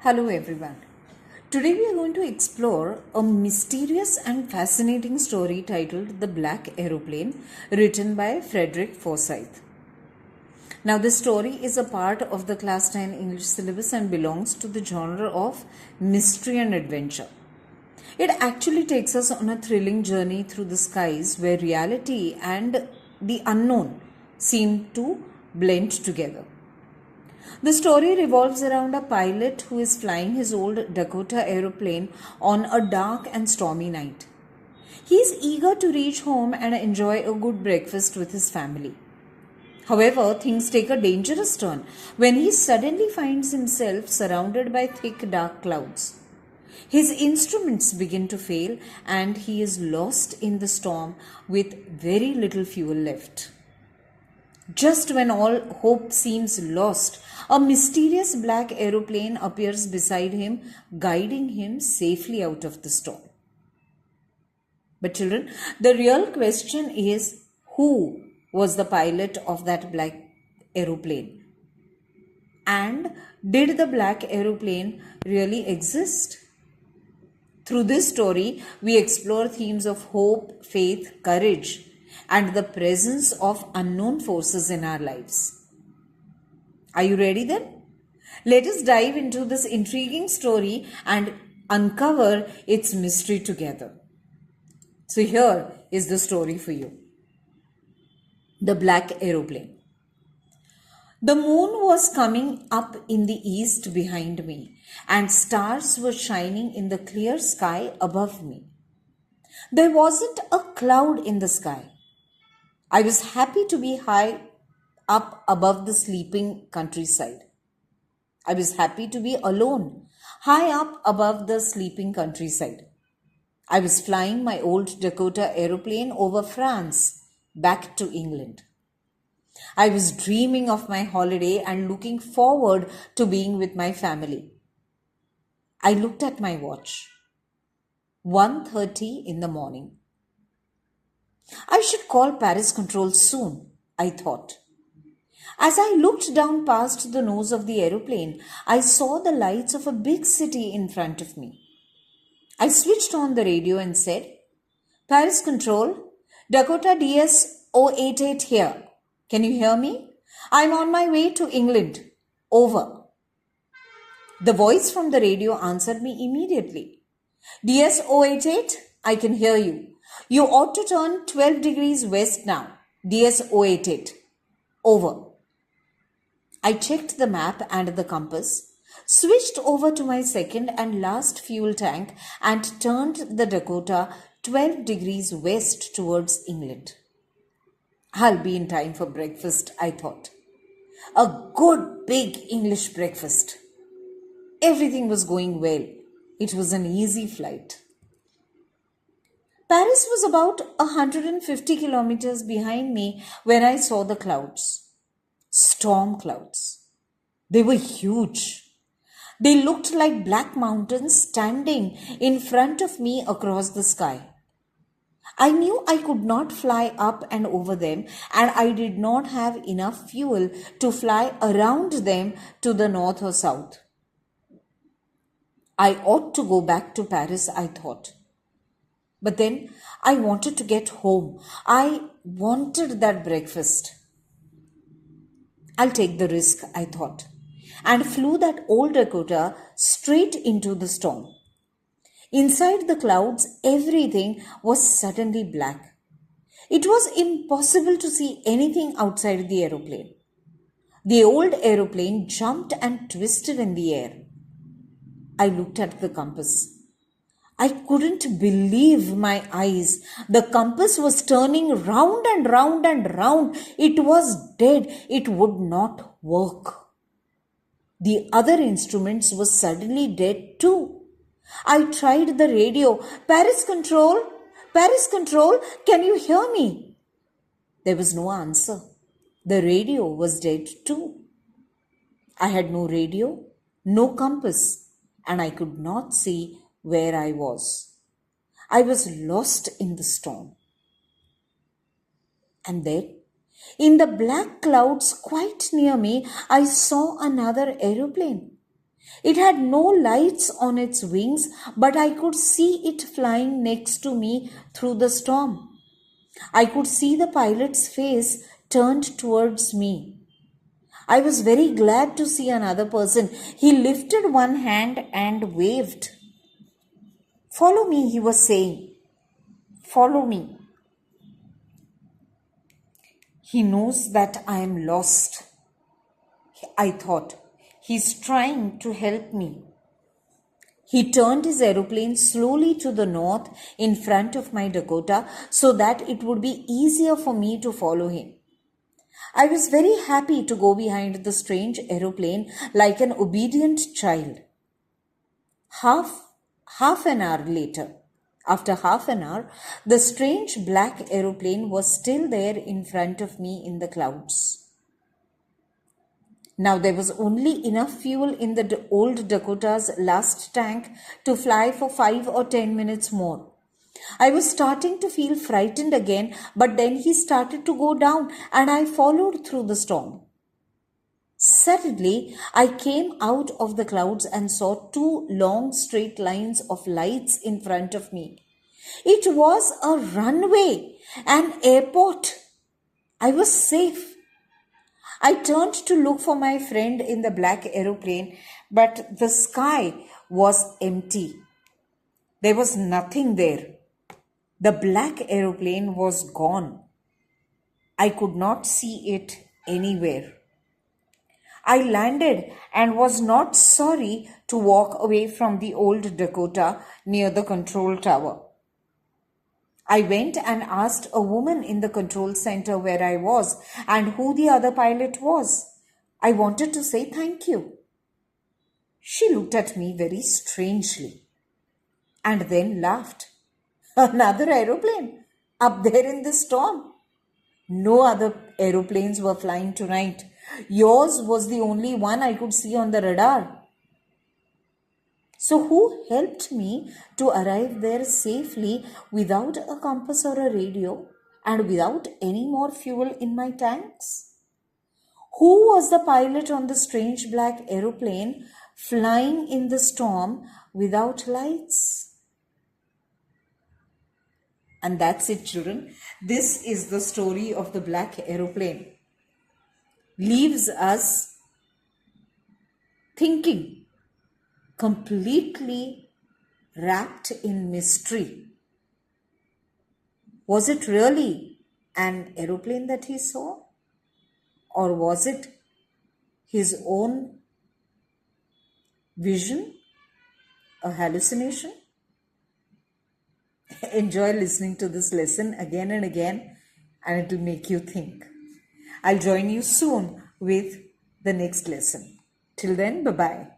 Hello everyone. Today we are going to explore a mysterious and fascinating story titled The Black Aeroplane, written by Frederick Forsyth. Now this story is a part of the class 10 English syllabus and belongs to the genre of mystery and adventure. It actually takes us on a thrilling journey through the skies where reality and the unknown seem to blend together. The story revolves around a pilot who is flying his old Dakota aeroplane on a dark and stormy night. He is eager to reach home and enjoy a good breakfast with his family. However, things take a dangerous turn when he suddenly finds himself surrounded by thick dark clouds. His instruments begin to fail and he is lost in the storm with very little fuel left. Just when all hope seems lost, a mysterious black aeroplane appears beside him, guiding him safely out of the storm. But children, the real question is, who was the pilot of that black aeroplane? And did the black aeroplane really exist? Through this story, we explore themes of hope, faith, courage, and the presence of unknown forces in our lives. Are you ready then? Let us dive into this intriguing story and uncover its mystery together. So here is the story for you. The Black Aeroplane. The moon was coming up in the east behind me, and stars were shining in the clear sky above me. There wasn't a cloud in the sky. I was happy to be high up above the sleeping countryside. I was happy to be alone, high up above the sleeping countryside. I was flying my old Dakota aeroplane over France, back to England. I was dreaming of my holiday and looking forward to being with my family. I looked at my watch. 1:30 in the morning. I should call Paris control soon, I thought. As I looked down past the nose of the aeroplane, I saw the lights of a big city in front of me. I switched on the radio and said, Paris control, Dakota DS 088 here. Can you hear me? I'm on my way to England. Over. The voice from the radio answered me immediately. DS 088, I can hear you. You ought to turn 12 degrees west now. DS 088. Over. I checked the map and the compass, switched over to my second and last fuel tank and turned the Dakota 12 degrees west towards England. I'll be in time for breakfast, I thought. A good big English breakfast. Everything was going well. It was an easy flight. Paris was about 150 kilometers behind me when I saw the clouds. Storm clouds. They were huge. They looked like black mountains standing in front of me across the sky. I knew I could not fly up and over them, and I did not have enough fuel to fly around them to the north or south. I ought to go back to Paris, I thought. But then I wanted to get home. I wanted that breakfast. I'll take the risk, I thought, and flew that old Dakota straight into the storm. Inside the clouds, everything was suddenly black. It was impossible to see anything outside the aeroplane. The old aeroplane jumped and twisted in the air. I looked at the compass. I couldn't believe my eyes. The compass was turning round and round and round. It was dead. It would not work. The other instruments were suddenly dead too. I tried the radio. Paris control, can you hear me? There was no answer. The radio was dead too. I had no radio, no compass, and I could not see where I was. I was lost in the storm. And then, in the black clouds quite near me, I saw another aeroplane. It had no lights on its wings, but I could see it flying next to me through the storm. I could see the pilot's face turned towards me. I was very glad to see another person. He lifted one hand and waved. "Follow me," he was saying. "Follow me." He knows that I am lost, I thought. He's trying to help me. He turned his aeroplane slowly to the north in front of my Dakota so that it would be easier for me to follow him. I was very happy to go behind the strange aeroplane like an obedient child. Half an hour later, after half an hour, the strange black aeroplane was still there in front of me in the clouds. Now there was only enough fuel in the old Dakota's last tank to fly for 5 or 10 minutes more. I was starting to feel frightened again, but then he started to go down and I followed through the storm. Suddenly, I came out of the clouds and saw 2 long straight lines of lights in front of me. It was a runway, an airport. I was safe. I turned to look for my friend in the black aeroplane, but the sky was empty. There was nothing there. The black aeroplane was gone. I could not see it anywhere. I landed and was not sorry to walk away from the old Dakota near the control tower. I went and asked a woman in the control center where I was and who the other pilot was. I wanted to say thank you. She looked at me very strangely and then laughed. "Another aeroplane up there in the storm?" "No other aeroplanes were flying tonight. Yours was the only one I could see on the radar." So who helped me to arrive there safely without a compass or a radio and without any more fuel in my tanks? Who was the pilot on the strange black aeroplane flying in the storm without lights? And that's it, children. This is the story of the black aeroplane. Leaves us thinking, completely wrapped in mystery. Was it really an aeroplane that he saw? Or was it his own vision, a hallucination? Enjoy listening to this lesson again and again, and it will make you think. I'll join you soon with the next lesson. Till then, bye-bye.